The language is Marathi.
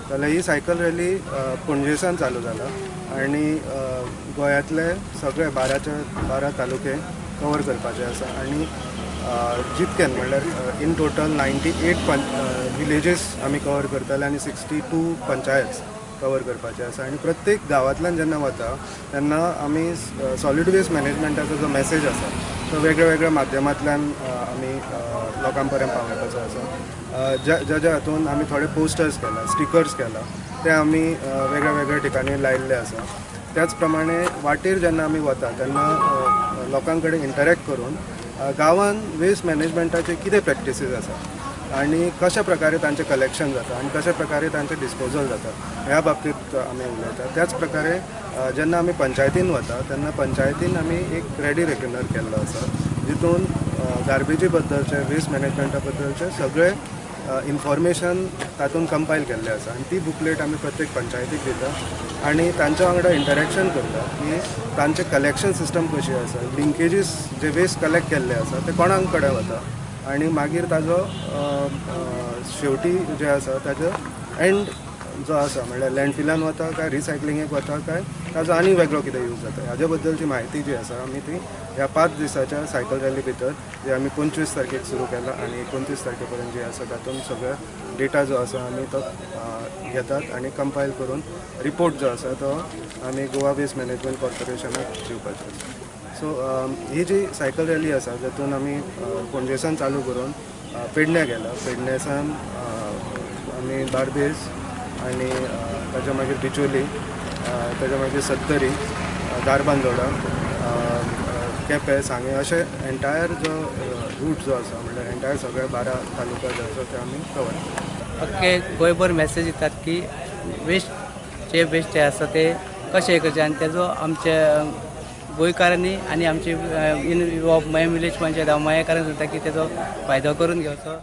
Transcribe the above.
जाल्यार ही सायकल रॅली पणजेसान चालू जाला आणि गोंयांतले सगळे 12 तालुके कवर करपाचे आसा आणि जितकेन म्हणल्यार इन टोटल 98 विलेजीस आमी कवर करतले आनी 62 पंचायत कवर करपाचे आसा आणि प्रत्येक गांवांतल्यान जेन्ना वता तेन्ना आमी सॉलिड वेस्ट मॅनेजमेंटाचो जो मेसेज आसा तो वेगळ्या वेगळ्या माध्यमांतल्यान आमी लोकां पर्यंत पावोवपाचो आसा. ज्या हातून आमी थोडे पोस्टर्स केला, स्टिकर्स केला, ते आमी वेगळ्या वेगळ्या ठिकाणी लायिल्ले आसा. त्याच प्रमाणे वाटेर जेन्ना आमी वता तेन्ना लोकां कडेन इंटरॅक्ट करून गांवान वेस्ट मॅनेजमेंटाचे कितें प्रॅक्टिसीस आसा आणि कशा प्रकारे तांचे कलेक्शन जाता आणि कशा प्रकारे तांचे डिस्पोजल जाता ह्या बाबतीत आमी उलयता. त्याच प्रकारे जेन्ना आमी पंचायतीन वता तेन्ना पंचायतीन आमी एक रेडी रेकनर केल्लो आसा जितून गार्बेजी बद्दलचे, वेस्ट मॅनेजमेंटा बद्दलचे सगळे इन्फॉर्मेशन तातूंत कंपायल केल्लें आसा आणि ती बुकलेट आमी प्रत्येक पंचायतीक दिता आणि तांच्या वांगडा इंटरॅक्शन करता की तांचे कलेक्शन सिस्टम कशी आसा, लिंकेजीस जे वेस्ट कलेक्ट केल्ले आसा ते कोणाक कडेन वता आणि मागीर ताजो शेवटी जे आसा ताजो एंड जो आसा म्हणल्यार लँडफिलान वता काय रिसायकलिंगेक वता काय ताजो आनी वेगळो कितें यूज जाता हाज्या बद्दलची म्हायती जी आसा आमी ती ह्या 5 दिसाच्या सायकल रॅली भितर जे आमी 25 तारखेक सुरू केला आणि 29 तारखे पर्यंत जी आसा तातूंत सगळो डेटा जो आसा आमी तो घेतात आणि कंपायल करून रिपोर्ट जो आसा तो आमी गोवा वेस्ट मॅनेजमेंट कॉर्पोरेशनाक दिवपाचो आसा. सो ही जी सायकल रॅली आसा जातून आमी पणजेसान चालू करून पेडण्या गेला, पेडण्यासान आमी बार्देस आणि ताच्या मागीर बिचोली, ताच्या मागीर सत्तरी, धारबांदोडा, केपें, सांगे अशे एंटायर जो रूट जो आसा म्हणल्यार एंटायर सगळे 12 तालुका जो आसा ते आमी कवर करतात. अख्खे गोंयभर मेसेज दितात की वेस्ट जे आसा ते कशें करचे आनी तेजो आमचे गोंयकारांनी आनी आमचे इन विलेज पंचायत हांव मयेकारांक सांगता की तेजो फायदो करून घेवचो.